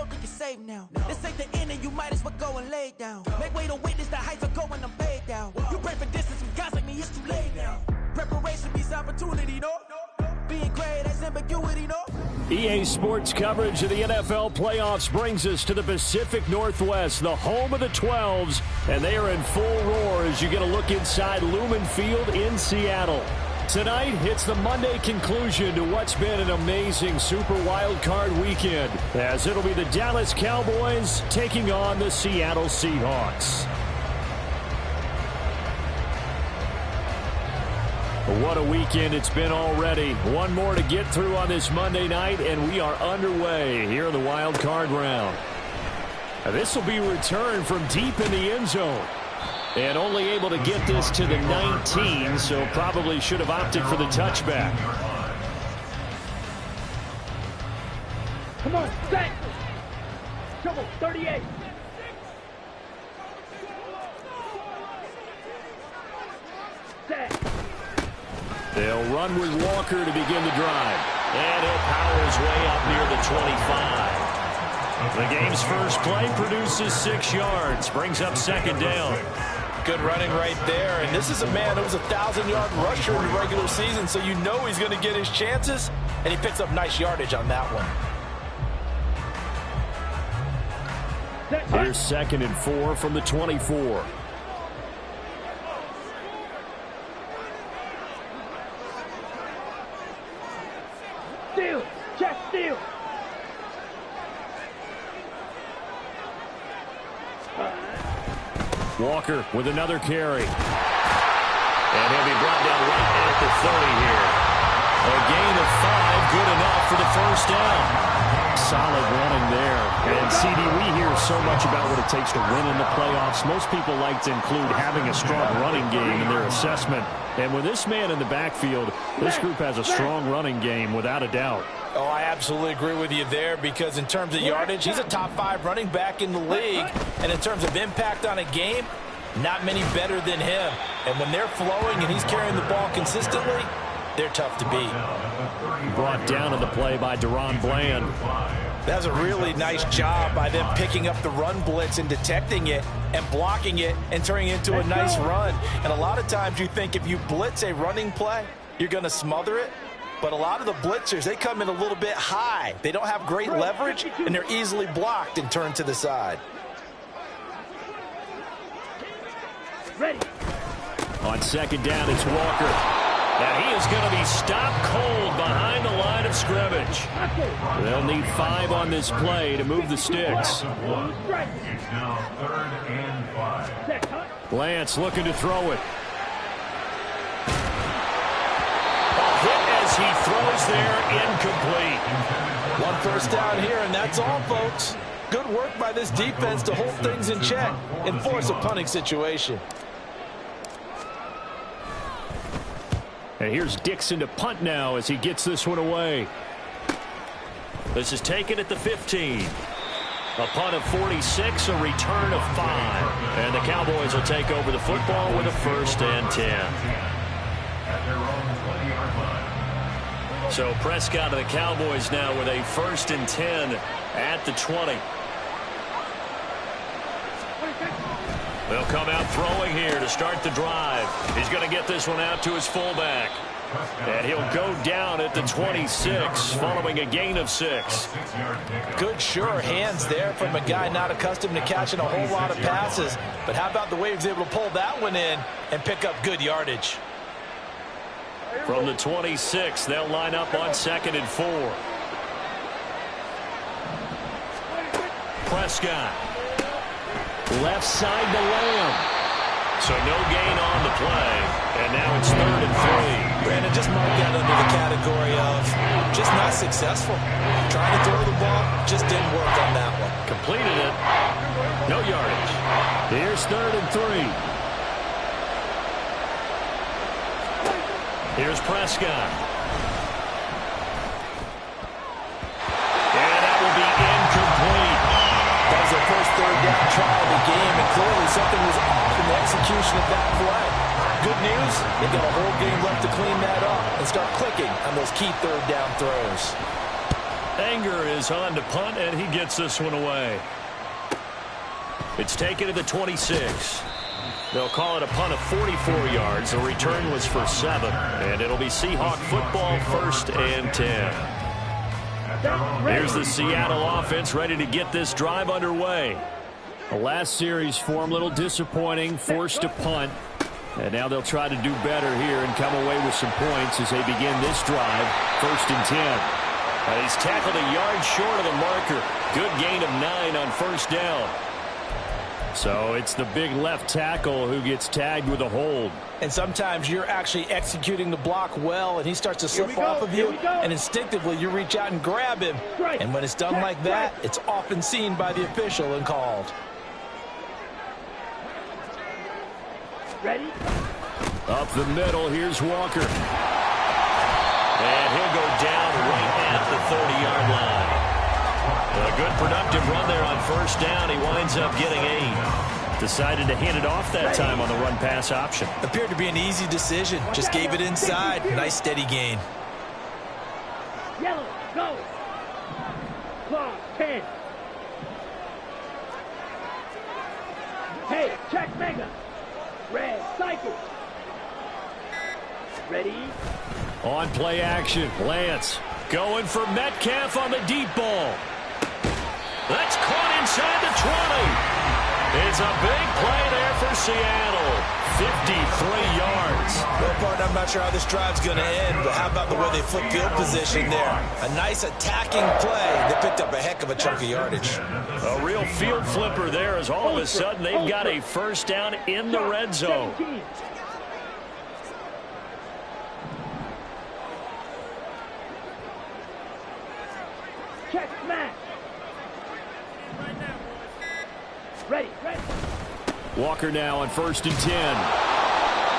don't think it's safe now. This ain't the end and you might as well go and lay down. Make way to witness the heights are going, I'm paid down. You pray for distance from guys like me, it's too late now. Preparation beats opportunity, no? Being great has ambiguity, no? EA Sports coverage of the NFL playoffs brings us to the Pacific Northwest, the home of the 12s, and they are in full roar as you get a look inside Lumen Field in Seattle. Tonight, it's the Monday conclusion to what's been an amazing Super Wild Card weekend, as it'll be the Dallas Cowboys taking on the Seattle Seahawks. What a weekend it's been already. One more to get through on this Monday night, and we are underway here in the Wild Card round. This will be returned from deep in the end zone. And only able to get this to the 19, so probably should have opted for the touchback. Come on, set! Come on, 38! Set! They'll run with Walker to begin the drive. And he'll power his way up near the 25. The game's first play produces 6 yards, brings up second down. Good running right there, and this is a man who was a 1,000-yard rusher in the regular season, so you know he's going to get his chances, and he picks up nice yardage on that one. Here's 2nd and 4 from the 24. Steal! Check steal! Walker with another carry. And he'll be brought down right at the 30 here. A gain of 5, good enough for the first down. Solid running there. And CD, we hear so much about what it takes to win in the playoffs. Most people like to include having a strong running game in their assessment. And with this man in the backfield, this group has a strong running game without a doubt. Oh, I absolutely agree with you there, because in terms of yardage, he's a top 5 running back in the league. And in terms of impact on a game, not many better than him. And when they're flowing and he's carrying the ball consistently, they're tough to beat. Brought down in the play by Deron Bland. That's a really nice job by them picking up the run blitz and detecting it and blocking it and turning it into a nice run. And a lot of times you think if you blitz a running play, you're going to smother it. But a lot of the blitzers, they come in a little bit high. They don't have great leverage, and they're easily blocked and turned to the side. Ready. On second down, it's Walker. And he is going to be stopped cold behind the line of scrimmage. They'll need 5 on this play to move the sticks. It's now 3rd and 5. Lance looking to throw it. A hit as he throws there, incomplete. 1 first down here, and that's all, folks. Good work by this defense to hold things in check and force a punting situation. And here's Dixon to punt now as he gets this one away. This is taken at the 15. A punt of 46, a return of 5. And the Cowboys will take over the football with a 1st and 10. So Prescott of the Cowboys now with a 1st and 10 at the 20. They'll come out throwing here to start the drive. He's going to get this one out to his fullback. And he'll go down at the 26 following a gain of 6. Good, sure hands there from a guy not accustomed to catching a whole lot of passes. But how about the way he was able to pull that one in and pick up good yardage? From the 26, they'll line up on 2nd and 4. Prescott. Left side to Lamb. So no gain on the play. And now it's 3rd and 3. Brandon, just mark that under the category of just not successful. Trying to throw the ball, just didn't work on that one. Completed it. No yardage. Here's 3rd and 3. Here's Prescott. And that will be incomplete. That was their first 3rd down try of the game, and clearly something was off in the execution of that play. Good news, they've got a whole game left to clean that up and start clicking on those key 3rd down throws. A Langer is on to punt, and he gets this one away. It's taken to the 26. They'll call it a punt of 44 yards. The return was for 7, and it'll be Seahawk football, 1st and 10. Here's the Seattle offense ready to get this drive underway. The last series for them, a little disappointing, forced to punt. And now they'll try to do better here and come away with some points as they begin this drive, 1st and 10. He's tackled a yard short of the marker. Good gain of 9 on 1st down. So it's the big left tackle who gets tagged with a hold. And sometimes you're actually executing the block well, and he starts to slip off of you, and instinctively you reach out and grab him. And when it's done like that, it's often seen by the official and called. Ready? Up the middle, here's Walker. And he'll go down right at the 30-yard line. A good productive run there on 1st down. He winds up getting 8. Decided to hand it off that time on the run-pass option. Appeared to be an easy decision. Just gave it inside. Nice steady gain. Yellow, go. Clock, 10. Hey, check mega. Red, cycle. Ready? On play action, Lance going for Metcalf on the deep ball. That's caught inside the 20. It's a big play there for Seattle. 53 yards. Well, partner, I'm not sure how this drive's going to end, but how about the way they flip field position there? A nice attacking play. They picked up a heck of a chunk of yardage. A real field flipper there as all of a sudden they've got a 1st down in the red zone. 17. Check smash. Ready, ready. Walker now on 1st and 10.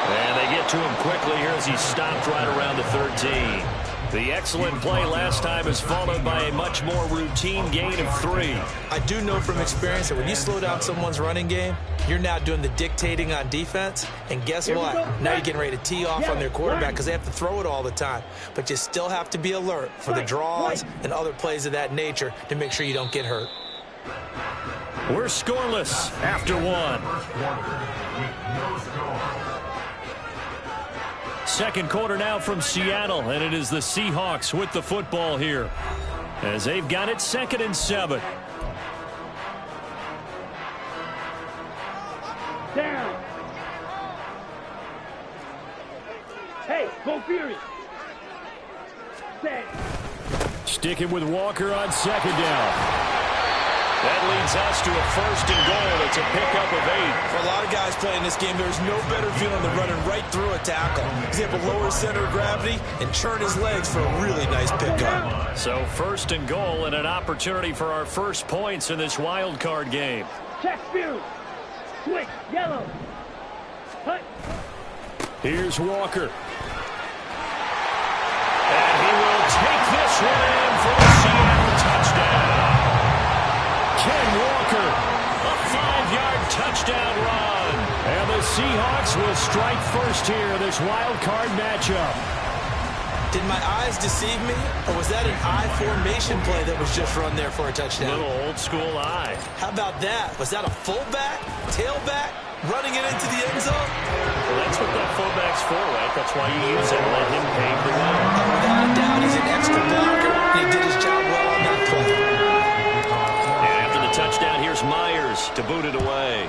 And they get to him quickly here as he stopped right around the 13. The excellent play last time is followed by a much more routine gain of 3. I do know from experience that when you slow down someone's running game, you're now doing the dictating on defense. And guess what? Now you're getting ready to tee off on their quarterback because they have to throw it all the time. But you still have to be alert for the draws and other plays of that nature to make sure you don't get hurt. We're scoreless after 1. Second quarter now from Seattle, and it is the Seahawks with the football here as they've got it 2nd and 7. Down. Hey, go Fury. Set. Sticking with Walker on 2nd down. That leads us to a 1st and goal. It's a pickup of 8. For a lot of guys playing this game, there's no better feeling than running right through a tackle. He's able to lower center of gravity and churn his legs for a really nice pickup. So 1st and goal and an opportunity for our first points in this wild card game. Check Fury. Switch, yellow. Hut. Here's Walker. And he will take this one in for the Seattle touchdown. Ken Walker, a 5-yard touchdown run. And the Seahawks will strike first here in this wild card matchup. Did my eyes deceive me, or was that an I formation play that was just run there for a touchdown? Little old school eye. How about that? Was that a fullback, tailback, running it into the end zone? Well, that's what that fullback's for, right? That's why you use it and let him pave the way. Without a doubt, he's an extra blocker. He did his job well on that play. And after the touchdown, here's Myers to boot it away.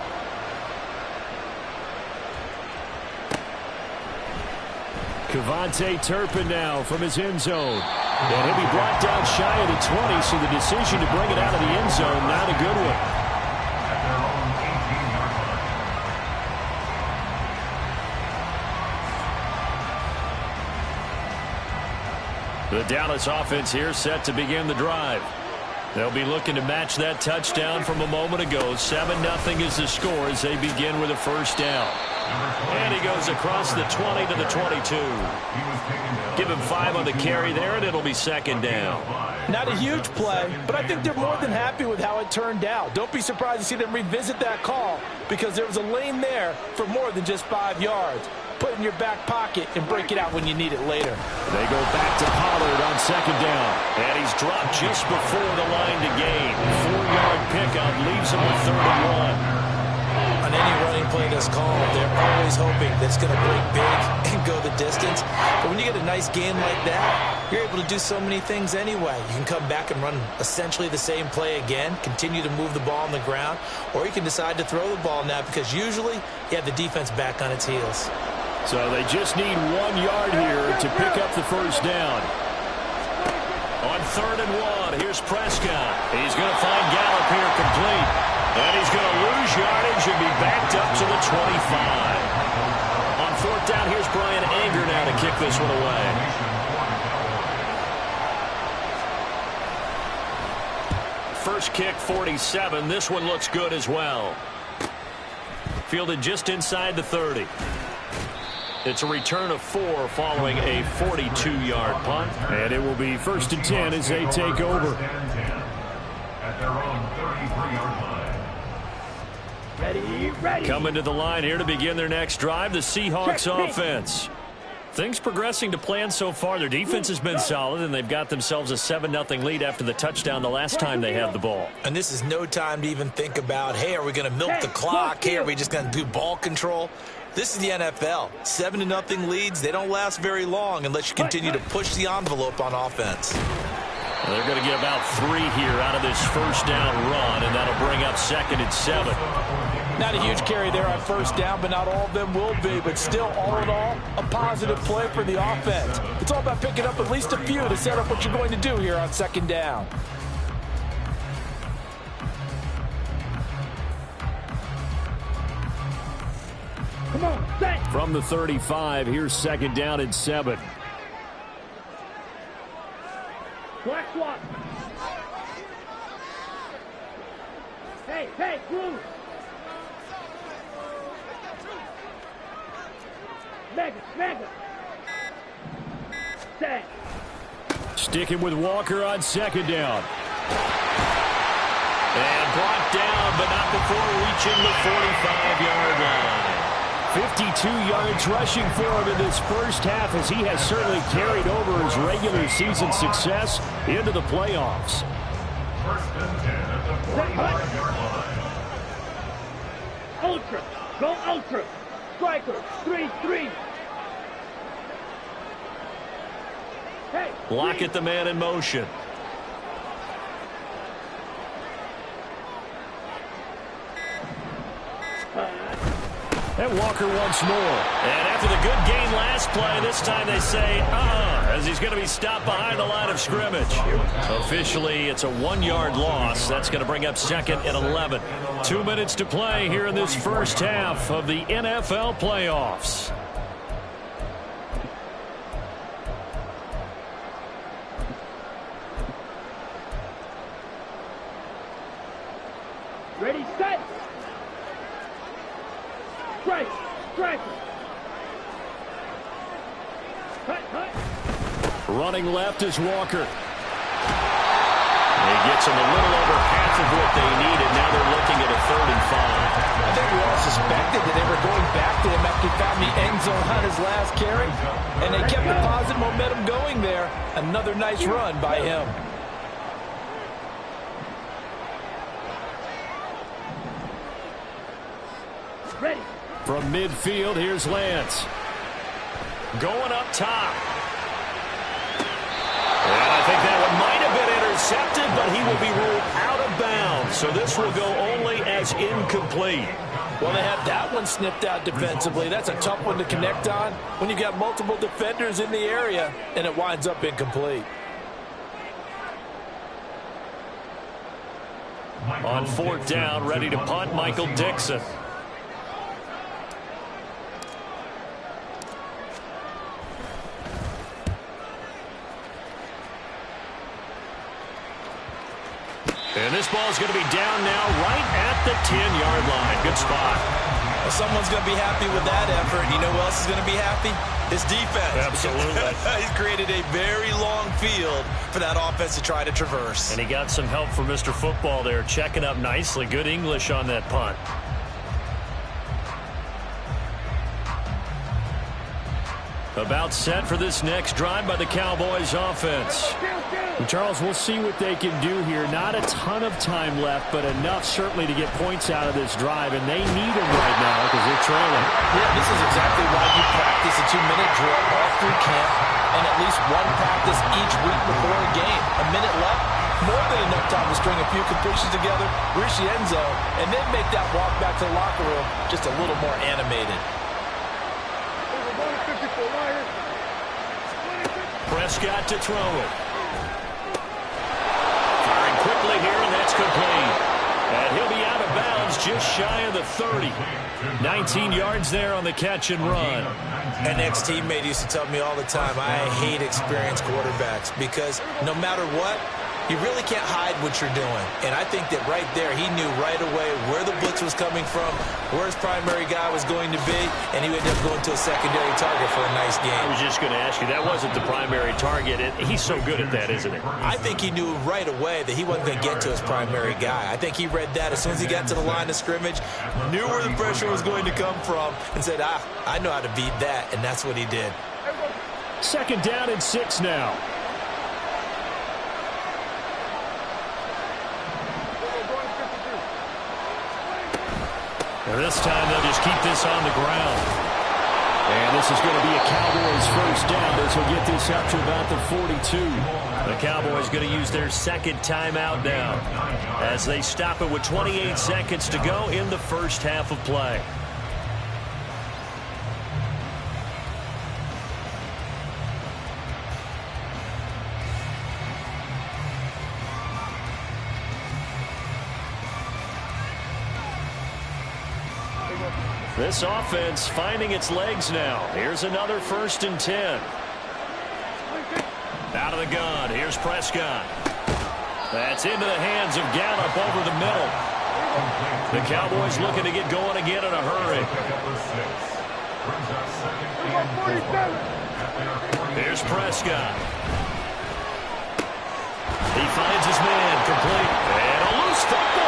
Kevontae Turpin now from his end zone. And he'll be brought down shy of the 20, so the decision to bring it out of the end zone, not a good one. The Dallas offense here set to begin the drive. They'll be looking to match that touchdown from a moment ago. 7-0 is the score as they begin with a 1st down. And he goes across the 20 to the 22. Give him 5 on the carry there, and it'll be 2nd down. Not a huge play, but I think they're more than happy with how it turned out. Don't be surprised to see them revisit that call because there was a lane there for more than just 5 yards. put it in your back pocket and break it out when you need it later. They go back to Pollard on second down. And he's dropped just before the line to gain. 4-yard pickup leaves him with 3rd and 1. On any running play that's called, they're always hoping that it's going to break big and go the distance. But when you get a nice game like that, you're able to do so many things anyway. You can come back and run essentially the same play again, continue to move the ball on the ground, or you can decide to throw the ball now because usually you have the defense back on its heels. So they just need 1 yard here to pick up the first down. On 3rd and 1, here's Prescott. He's going to find Gallup here complete. And he's going to lose yardage and be backed up to the 25. On 4th down, here's Brian Anger now to kick this one away. First kick, 47. This one looks good as well. Fielded just inside the 30. It's a return of 4 following a 42-yard punt. And it will be 1st and 10 as they take over. At their own 33-yard line. Ready. Coming to the line here to begin their next drive, the Seahawks offense. Things progressing to plan so far. Their defense has been solid, and they've got themselves a 7-0 lead after the touchdown the last time they had the ball. And this is no time to even think about, hey, are we going to milk the clock? Hey, are we just going to do ball control? This is the NFL. 7-0 leads, they don't last very long unless you continue to push the envelope on offense. They're going to get about 3 here out of this first down run, and that'll bring up 2nd and 7. Not a huge carry there on first down, but not all of them will be. But still, all in all, a positive play for the offense. It's all about picking up at least a few to set up what you're going to do here on 2nd down. Come on, set. From the 35, here's 2nd down and 7. Black swap. Hey, Bruce. Mega. Set. Sticking with Walker on 2nd down. And brought down, but not before reaching the 45-yard line. 52 yards rushing for him in this first half as he has certainly carried over his regular season success into the playoffs. 1st and 10 at the 45-yard line. Ultra. Go ultra. Striker. 3-3. Hey. Lockett the man in motion. And Walker once more. And after the good game last play, this time they say, as he's going to be stopped behind the line of scrimmage. Officially, it's a 1-yard loss. That's going to bring up 2nd and 11. 2 minutes to play here in this first half of the NFL playoffs. Ready, set. Strike. Hut. Running left is Walker. He gets him a little over half of what they needed. Now they're looking at a 3rd and 5. I think we all suspected that they were going back to him after he found the end zone on his last carry. And they kept the positive momentum going there. Another nice run by him. Ready. From midfield, here's Lance. Going up top. And I think that one might have been intercepted, but he will be ruled out of bounds. So this will go only as incomplete. Well, they had that one snipped out defensively. That's a tough one to connect on when you've got multiple defenders in the area, and it winds up incomplete. On 4th down, ready to punt, Michael Dixon. And this ball is going to be down now right at the 10-yard line. Good spot. Well, someone's going to be happy with that effort. You know who else is going to be happy? His defense. Absolutely. He's created a very long field for that offense to try to traverse. And he got some help from Mr. Football there, checking up nicely. Good English on that punt. About set for this next drive by the Cowboys offense. And Charles, we'll see what they can do here. Not a ton of time left, but enough certainly to get points out of this drive, and they need them right now because they're trailing. Yeah, this is exactly why you practice a 2-minute drill all through camp and at least one practice each week before a game. A minute left, more than enough time to string a few completions together, reach the end zone, and then make that walk back to the locker room just a little more animated. Prescott to throw it. Firing quickly here, and that's complete. And he'll be out of bounds just shy of the 30. 19 yards there on the catch and run. An ex-teammate used to tell me all the time, I hate experienced quarterbacks because no matter what, you really can't hide what you're doing. And I think that right there, he knew right away where the blitz was coming from, where his primary guy was going to be, and he would end up going to a secondary target for a nice game. I was just going to ask you, that wasn't the primary target. He's so good at that, isn't he? I think he knew right away that he wasn't going to get to his primary guy. I think he read that as soon as he got to the line of scrimmage, knew where the pressure was going to come from, and said, I know how to beat that, and that's what he did. 2nd down and 6 now. And this time they'll just keep this on the ground. And this is going to be a Cowboys first down as he'll get this up to about the 42. The Cowboys going to use their 2nd timeout now as they stop it with 28 seconds to go in the first half of play. This offense finding its legs now. Here's another 1st and 10. Out of the gun. Here's Prescott. That's into the hands of Gallup over the middle. The Cowboys looking to get going again in a hurry. Here's Prescott. He finds his man complete. And a loose football.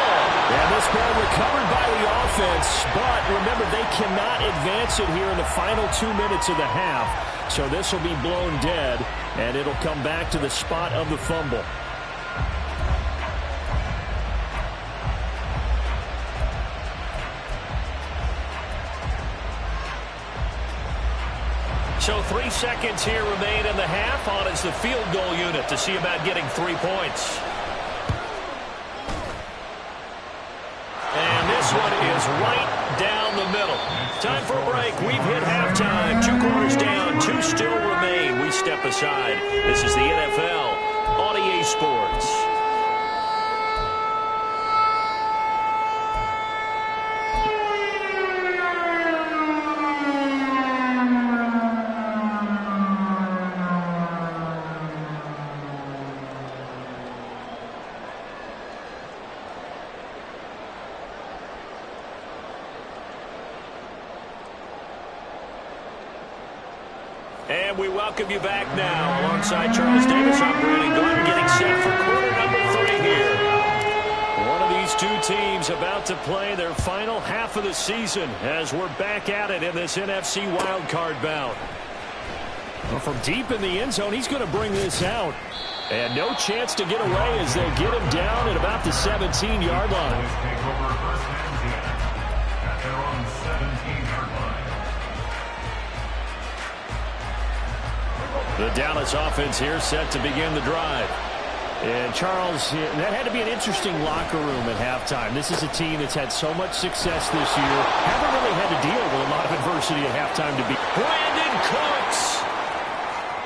And this ball recovered by the offense, but remember, they cannot advance it here in the final 2 minutes of the half. So this will be blown dead, and it'll come back to the spot of the fumble. So 3 seconds here remain in the half. On is the field goal unit to see about getting 3 points. And this one is right down the middle. Time for a break. We've hit halftime. 2 quarters down, 2 still remain. We step aside. This is the NFL on EA Sports. And we welcome you back now. Alongside Charles Davis, I'm Brandon Glenn, getting set for quarter number 3 here. One of these 2 teams about to play their final half of the season as we're back at it in this NFC wildcard bout. Well, from deep in the end zone, he's going to bring this out. And no chance to get away as they get him down at about the 17-yard line. The Dallas offense here set to begin the drive. And Charles, that had to be an interesting locker room at halftime. This is a team that's had so much success this year. Haven't really had to deal with a lot of adversity at halftime to be.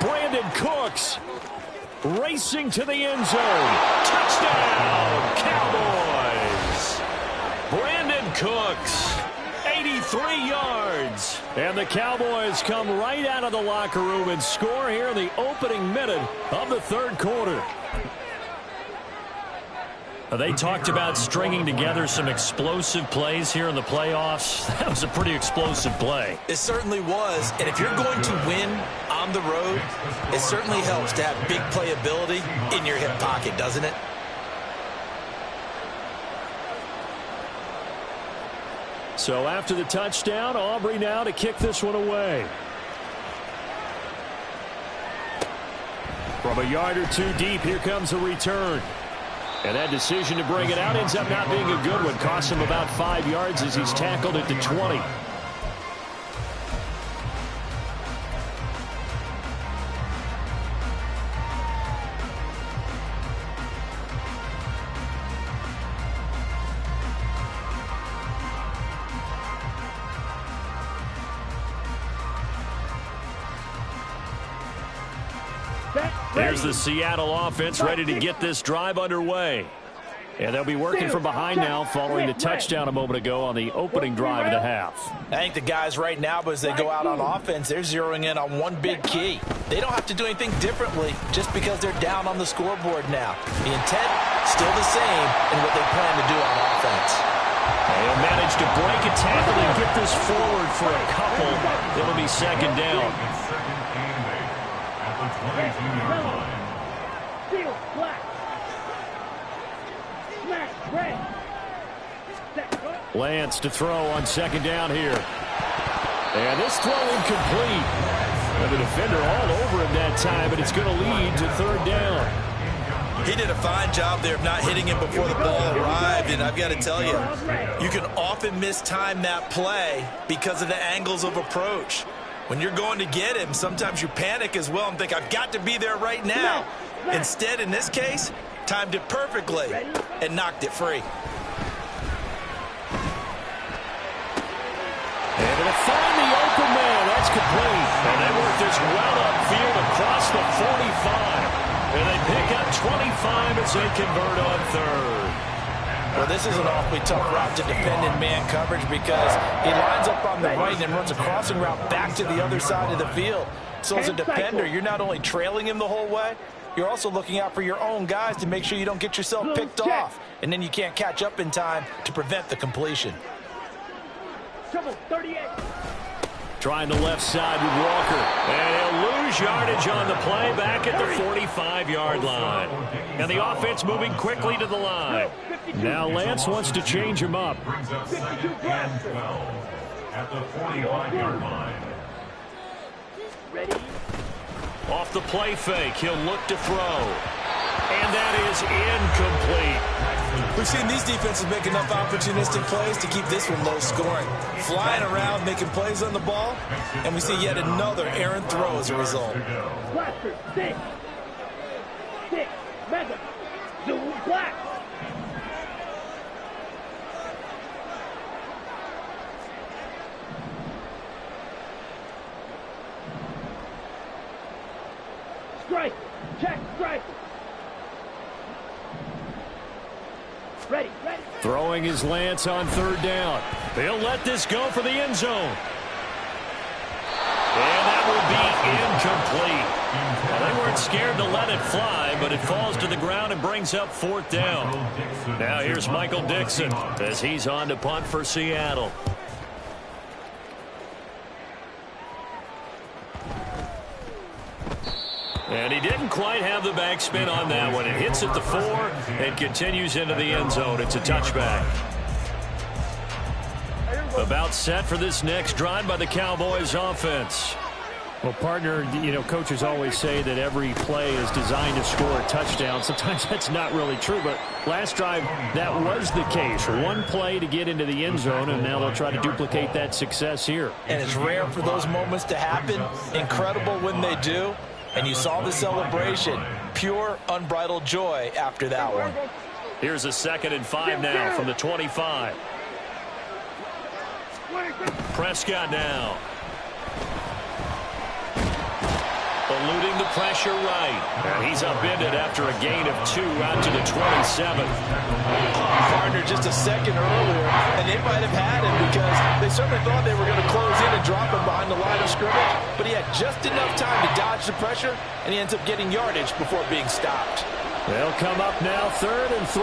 Brandon Cooks racing to the end zone. Touchdown, Cowboys. Brandon Cooks, 83 yards. And the Cowboys come right out of the locker room and score here in the opening minute of the 3rd quarter. They talked about stringing together some explosive plays here in the playoffs. That was a pretty explosive play. It certainly was. And if you're going to win on the road, it certainly helps to have big playability in your hip pocket, doesn't it? So after the touchdown, Aubrey now to kick this one away. From a yard or two deep, here comes a return. And that decision to bring it out ends up not being a good one. Costs him about 5 yards as he's tackled at the 20. Here's the Seattle offense ready to get this drive underway. And they'll be working from behind now following the touchdown a moment ago on the opening drive of the half. I think the guys right now, as they go out on offense, they're zeroing in on one big key. They don't have to do anything differently just because they're down on the scoreboard now. The intent still the same in what they plan to do on offense. They'll manage to break a tackle and get this forward for a couple. It'll be second down. Lance to throw on second down here. And this throw incomplete. And the defender all over him that time, but it's going to lead to third down. He did a fine job there of not hitting him before the ball arrived, and I've got to tell you, you can often mistime that play because of the angles of approach. When you're going to get him, sometimes you panic as well and think, I've got to be there right now. Instead, in this case, timed it perfectly and knocked it free. And to find the open man, that's complete. And they work this well upfield across the 45. And they pick up 25 as they convert on third. Well, this is an awfully tough route to defend in man coverage because he lines up on the right and then runs a crossing route back to the other side of the field. So as a defender, you're not only trailing him the whole way, you're also looking out for your own guys to make sure you don't get yourself picked off. And then you can't catch up in time to prevent the completion. Trying the left side with Walker. And he'll lose yardage on the play back at the 45-yard line. And the offense moving quickly to the line. Now Lance wants to change him up. Brings up second and 12 at the 45-yard line. Ready? Off the play fake, he'll look to throw. And that is incomplete. We've seen these defenses make enough opportunistic plays to keep this one low scoring. Flying around, making plays on the ball, and we see yet another errant throw as a result. Blaster, six, mega, zoom, black. Strike, check, strike. Ready. Throwing his Lance on third down. They'll let this go for the end zone. And that will be incomplete. Well, they weren't scared to let it fly, but it falls to the ground and brings up fourth down. Now here's Michael Dixon as he's on to punt for Seattle. And he didn't quite have the backspin on that one. It hits at the 4 and continues into the end zone. It's a touchback. About set for this next drive by the Cowboys offense. Well, partner, coaches always say that every play is designed to score a touchdown. Sometimes that's not really true, but last drive, that was the case. One play to get into the end zone, and now they'll try to duplicate that success here. And it's rare for those moments to happen. Incredible when they do. And you saw the celebration. Pure, unbridled joy after that one. Here's a 2nd and 5 now from the 25. Prescott now. Eluding the pressure right. And he's upended after a gain of 2 out to the 27. Partner just a second earlier, and they might have had him because they certainly thought they were going to close in and drop him behind the line of scrimmage, but he had just enough time to dodge the pressure, and he ends up getting yardage before being stopped. They'll come up now 3rd and 3.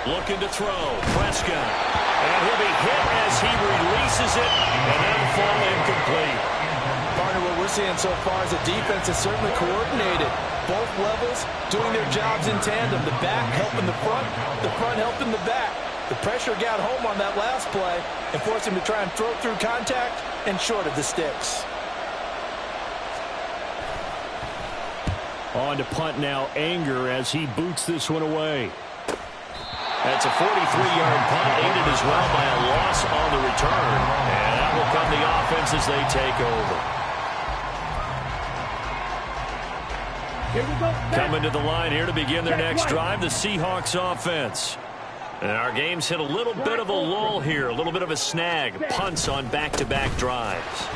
Looking to throw. Prescott. And he'll be hit as he releases it, and that'll fall incomplete. Partner, what we're seeing so far is the defense is certainly coordinated. Both levels doing their jobs in tandem. The back helping the front helping the back. The pressure got home on that last play and forced him to try and throw through contact and short of the sticks. On to punt now, Anger, as he boots this one away. That's a 43-yard punt, aided as well by a loss on the return. And that will come the offense as they take over. Here we go. Coming to the line here to begin their next drive, the Seahawks offense. And our game's hit a little bit of a lull here, a little bit of a snag. Punts on back-to-back drives.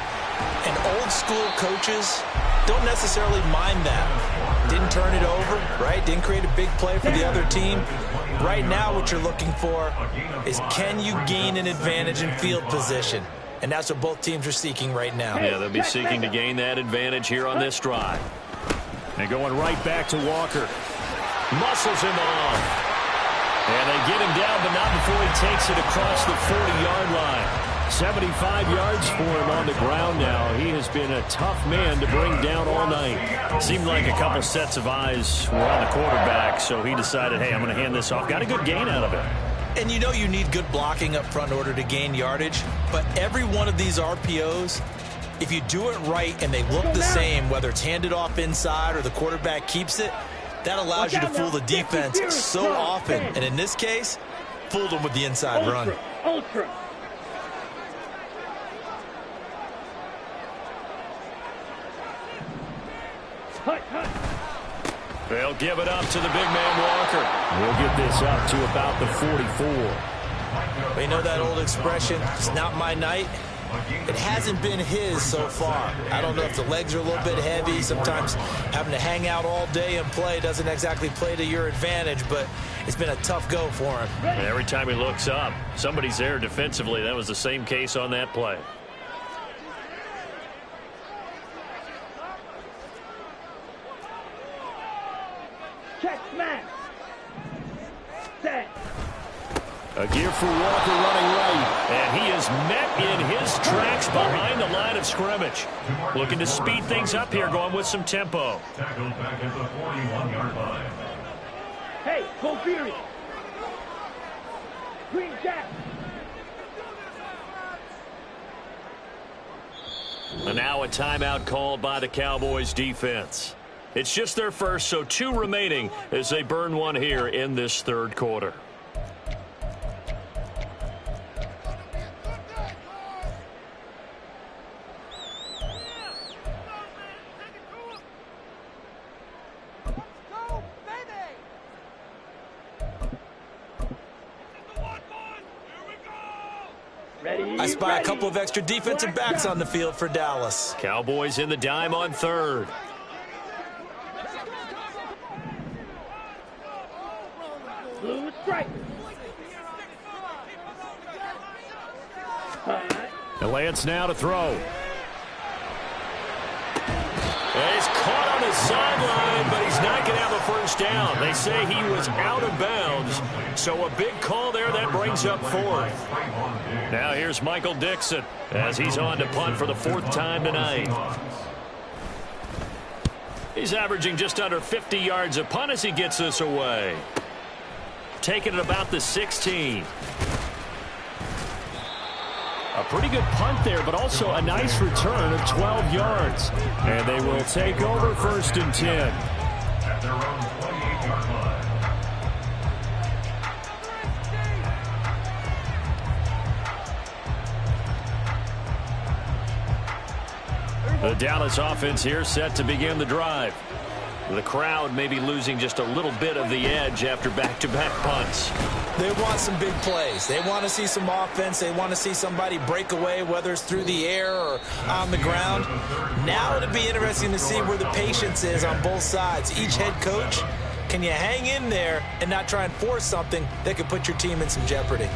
And old school coaches don't necessarily mind that. Didn't turn it over, right? Didn't create a big play for the other team. Right now what you're looking for is, can you gain an advantage in field position? And that's what both teams are seeking right now. Yeah, they'll be seeking to gain that advantage here on this drive. And going right back to Walker. Muscles him off. And they get him down, but not before he takes it across the 40-yard line. 75 yards for him on the ground now. He has been a tough man to bring down all night. Seemed like a couple sets of eyes were on the quarterback, so he decided, hey, I'm going to hand this off. Got a good gain out of it. And you know you need good blocking up front in order to gain yardage, but every one of these RPOs, if you do it right and they look the same, whether it's handed off inside or the quarterback keeps it, that allows you to fool the defense so often. And in this case, fooled them with the inside run. Ultra. They'll give it up to the big man Walker. We'll get this up to about the 44. Well, you know that old expression, it's not my night. It hasn't been his so far. I don't know if the legs are a little bit heavy. Sometimes having to hang out all day and play doesn't exactly play to your advantage, but it's been a tough go for him. And every time he looks up, somebody's there defensively. That was the same case on that play. Check smash. Set. A gear for Walker running right, and he is met in his tracks behind the line of scrimmage. Looking to speed things up here, going with some tempo. Tackled back at the 41-yard line. Hey, go Fury. Green Jack. And now a timeout called by the Cowboys defense. It's just their first, so 2 remaining as they burn one here in this third quarter. I spy a couple of extra defensive backs on the field for Dallas. Cowboys in the dime on third. Blue strike. The Lance now to throw. And he's caught on his sideline, but he's not going to have a first down. They say he was out of bounds, so a big call there that brings up fourth. Now here's Michael Dixon as he's on to punt for the 4th time tonight. He's averaging just under 50 yards a punt as he gets this away. Taking it about the 16. A pretty good punt there, but also a nice return of 12 yards. And they will take over 1st and 10. At their own 28-yard line. The Dallas offense here set to begin the drive. The crowd may be losing just a little bit of the edge after back-to-back punts. They want some big plays. They want to see some offense. They want to see somebody break away, whether it's through the air or on the ground. Now it'll be interesting to see where the patience is on both sides. Each head coach, can you hang in there and not try and force something that could put your team in some jeopardy?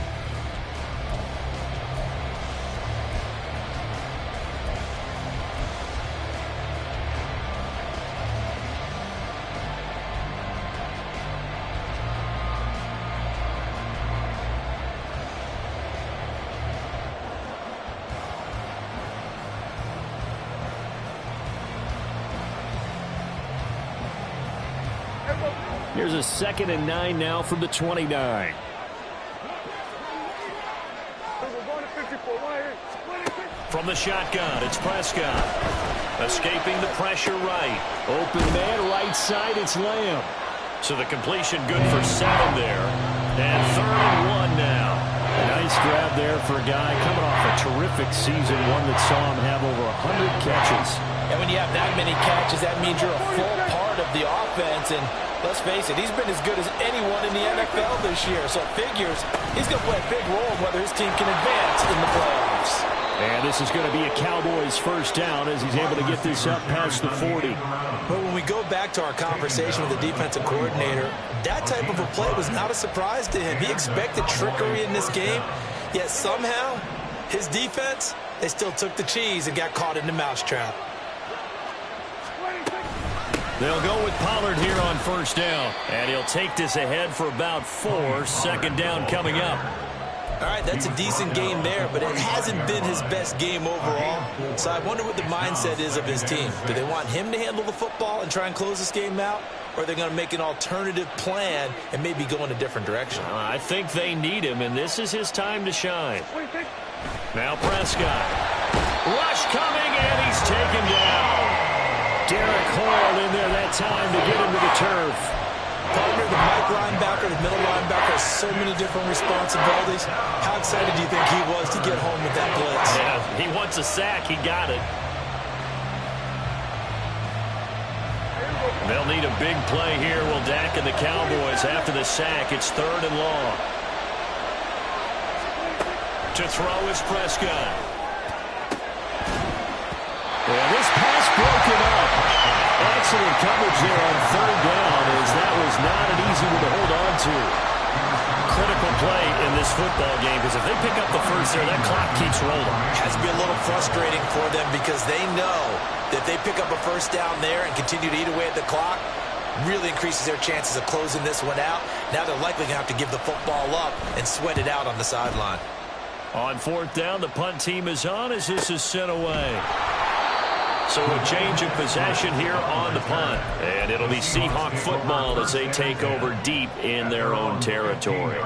Here's a 2nd and 9 now from the 29. From the shotgun, it's Prescott. Escaping the pressure right. Open man, right side, it's Lamb. So the completion good for 7 there. And 3rd and 1 now. A nice grab there for a guy coming off a terrific season, one that saw him have over 100 catches. And when you have that many catches, that means you're a full part of the offense. And let's face it, he's been as good as anyone in the NFL this year. So it figures he's going to play a big role in whether his team can advance in the playoffs. And this is going to be a Cowboys first down as he's able to get this up past the 40. But when we go back to our conversation with the defensive coordinator, that type of a play was not a surprise to him. He expected trickery in this game, yet somehow his defense, they still took the cheese and got caught in the mousetrap. They'll go with Pollard here on first down, and he'll take this ahead for about 4. Second down coming up. All right, that's a decent game there, but it hasn't been his best game overall. So I wonder what the mindset is of his team. Do they want him to handle the football and try and close this game out? Or are they going to make an alternative plan and maybe go in a different direction? I think they need him, and this is his time to shine. Now Prescott. Rush coming, and he's taken down. Derek Hall in there that time to get him to the turf. Partner, the Mike linebacker, the middle linebacker has so many different responsibilities. How excited do you think he was to get home with that blitz? Yeah, he wants a sack. He got it. They'll need a big play here. Will Dak and the Cowboys after the sack. It's 3rd and long. To throw is Prescott. Yeah, this pass broken up. Excellent coverage there on 3rd down, as that was not an easy one to hold on to. Critical play in this football game, because if they pick up the first there, that clock keeps rolling. Has to be a little frustrating for them because they know that if they pick up a first down there and continue to eat away at the clock, really increases their chances of closing this one out. Now they're likely going to have to give the football up and sweat it out on the sideline. On 4th down, the punt team is on as this is sent away. So a change of possession here on the punt. And it'll be Seahawk football as they take over deep in their own territory.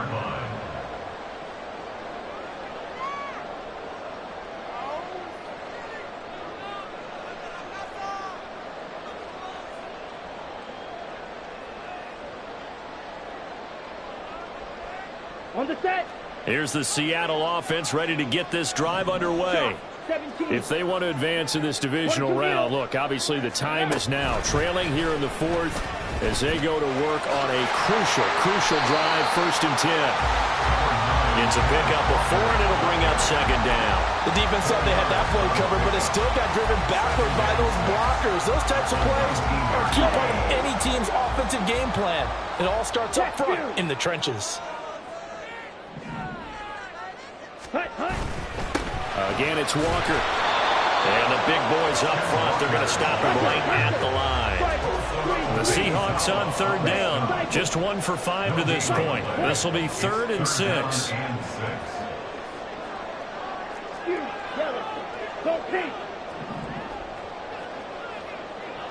On the set. Here's the Seattle offense ready to get this drive underway. If they want to advance in this divisional round, look, obviously the time is now. Trailing here in the 4th as they go to work on a crucial drive, 1st and 10. It's a pickup of 4, and it'll bring up 2nd down. The defense thought they had that play covered, but it still got driven backward by those blockers. Those types of plays are a key part of any team's offensive game plan. It all starts up front in the trenches. Again, it's Walker. And the big boys up front, they're going to stop him right at the line. The Seahawks on 3rd down. Just 1 for 5 to this point. This will be 3rd and 6.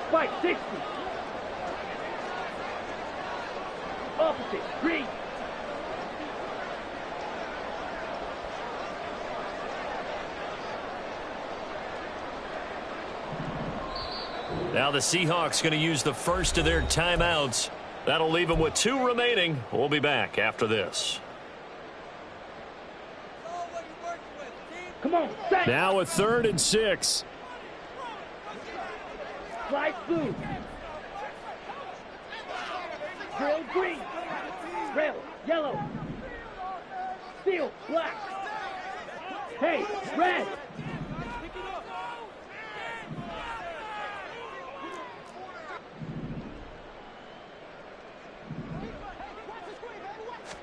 Spike 60. Opposite. Green. Now the Seahawks going to use the first of their timeouts. That'll leave them with 2 remaining. We'll be back after this. Come on, set. Now a 3rd and 6. Slide blue. Drill green. Rail yellow. Steel black. Hey, red.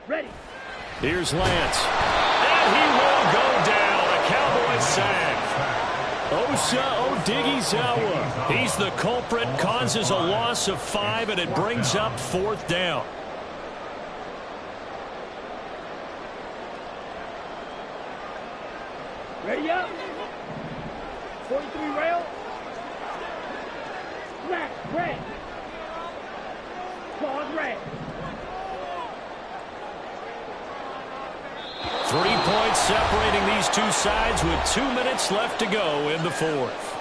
Ready. Here's Lance. And he will go down. A Cowboys sack. Osa Odighizuwa. He's the culprit, causes a loss of 5, and it brings up 4th down. Ready up. 43 rail. Black, red. Claws red. 3 points separating these two sides with 2 minutes left to go in the fourth.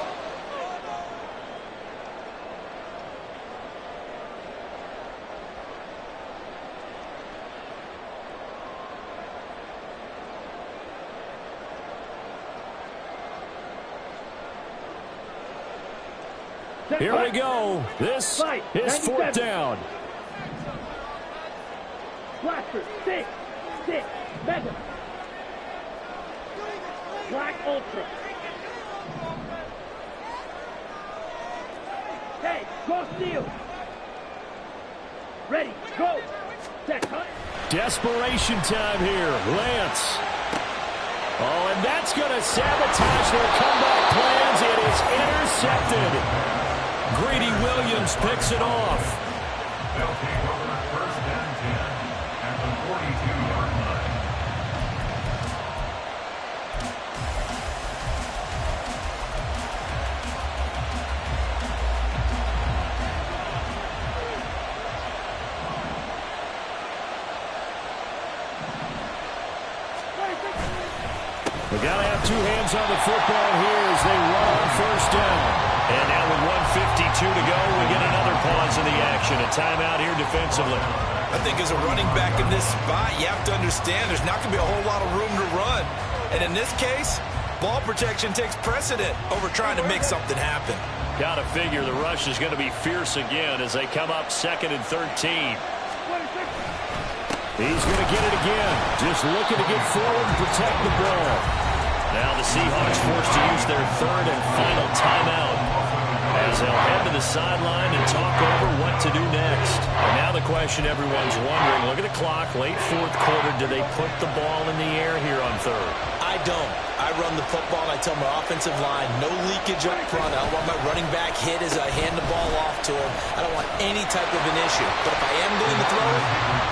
Here we go. This is fourth down. Blaster, 6, Mega. Black Ultra. Hey, go steal. Ready, go. Set, cut. Desperation time here. Lance. Oh, and that's going to sabotage their comeback plans. It is intercepted. Greedy Williams picks it off. They'll take over first and 10 at the 42-yard line. They got to have two hands on the football here as they run on first down. And now with 1:52 to go, we get another pause in the action. A timeout here defensively. I think as a running back in this spot, you have to understand there's not going to be a whole lot of room to run. And in this case, ball protection takes precedent over trying to make something happen. Got to figure the rush is going to be fierce again as they come up 2nd and 13. He's going to get it again. Just looking to get forward and protect the ball. Now the Seahawks forced to use their third and final timeout as they'll head to the sideline and talk over what to do next. And now the question everyone's wondering, look at the clock, late fourth quarter, do they put the ball in the air here on third? I don't. I run the football and I tell my offensive line, no leakage up front. I don't want my running back hit as I hand the ball off to him. I don't want any type of an issue. But if I am going to throw it,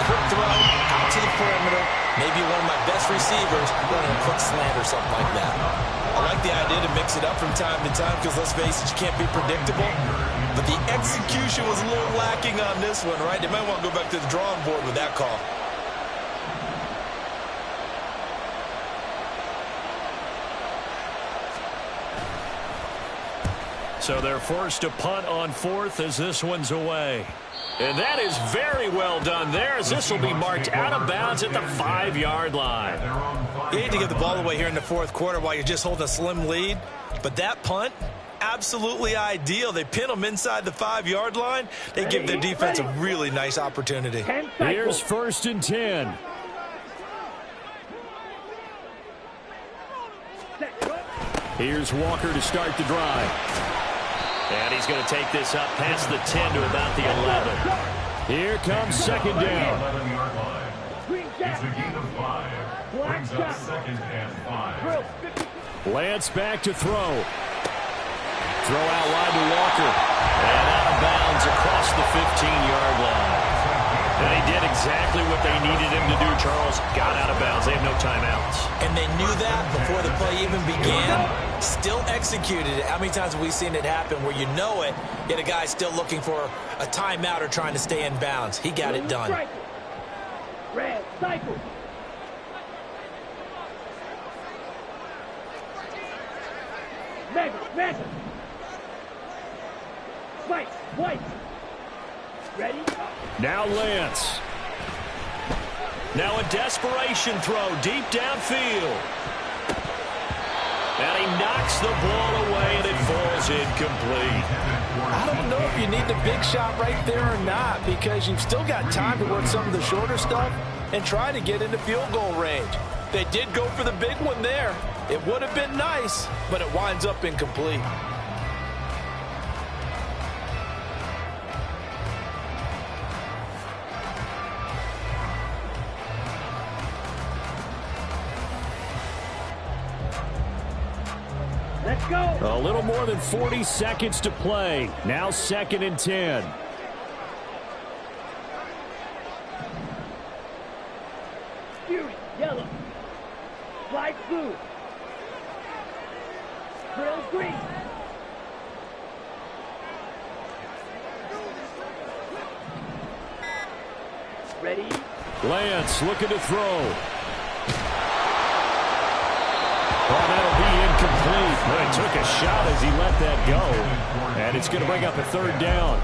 quick throw, out to the perimeter, maybe one of my best receivers running a quick slant or something like that. I like the idea to mix it up from time to time because, let's face it, you can't be predictable. But the execution was a little lacking on this one, right? They might want to go back to the drawing board with that call. So they're forced to punt on fourth as this one's away. And that is very well done there as this will be marked out of bounds at the 5-yard line. You hate to get the ball away here in the fourth quarter while you're just holding a slim lead. But that punt, absolutely ideal. They pin them inside the 5-yard line. They give their defense a really nice opportunity. Here's 1st and 10. Here's Walker to start the drive. And he's going to take this up past the 10 to about the 11. Here comes 2nd down. 11-yard line. It's a gain of 5. Brings up 2nd and 5. Lance back to throw. Throw out wide to Walker. And out of bounds across the 15-yard line. And he did exactly what they needed him to do, Charles. Got out of bounds. They have no timeouts. And they knew that before the play even began. Still executed it. How many times have we seen it happen where you know it, yet a guy still looking for a timeout or trying to stay in bounds? He got it done. Red, cycle. Mega. White. Ready? Now Lance. Now a desperation throw deep downfield. And he knocks the ball away, and it falls incomplete. I don't know if you need the big shot right there or not because you've still got time to work some of the shorter stuff and try to get into field goal range. They did go for the big one there. It would have been nice, but it winds up incomplete. Let's go. A little more than 40 seconds to play. Now 2nd and 10. Fury, yellow. Light blue. Grill green. Ready? Lance looking to throw. Well, he took a shot as he let that go, and it's going to bring up a third down.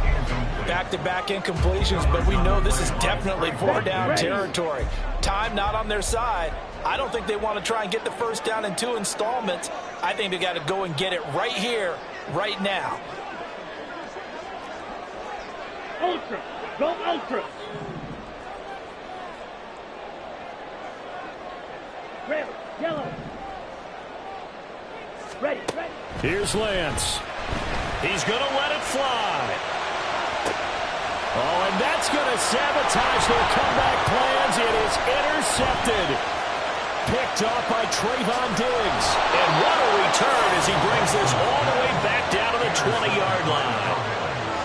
Back-to-back incompletions, but we know this is definitely 4-down territory. Time not on their side. I don't think they want to try and get the first down in 2 installments. I think they got to go and get it right here, right now. Ultra. Go ultra. Red. Yellow. Ready. Here's Lance. He's going to let it fly. Oh, and that's going to sabotage their comeback plans. It is intercepted. Picked off by Trayvon Diggs. And what a return as he brings this all the way back down to the 20-yard line.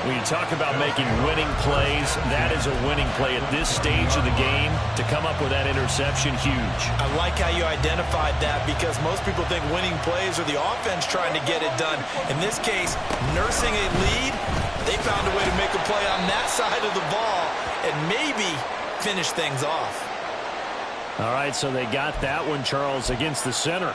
When you talk about making winning plays, that is a winning play at this stage of the game. To come up with that interception, huge. I like how you identified that because most people think winning plays are the offense trying to get it done. In this case, nursing a lead, they found a way to make a play on that side of the ball and maybe finish things off. All right, so they got that one, Charles, against the center.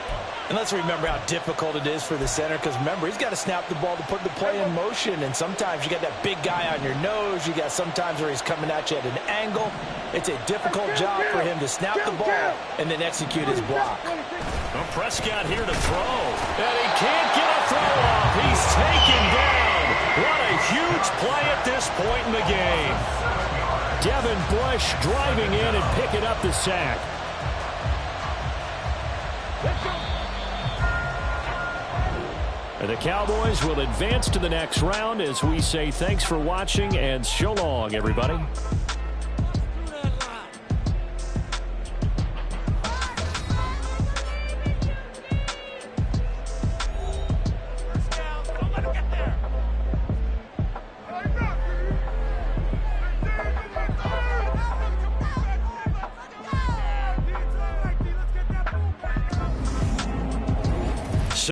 And let's remember how difficult it is for the center because, remember, he's got to snap the ball to put the play in motion. And sometimes you got that big guy on your nose. You got sometimes where he's coming at you at an angle. It's a difficult job for him to snap the ball and then execute his block. Well, Prescott here to throw. And he can't get a throw off. He's taken down. What a huge play at this point in the game. Devin Bush driving in and picking up the sack. The Cowboys will advance to the next round as we say thanks for watching and so long, everybody.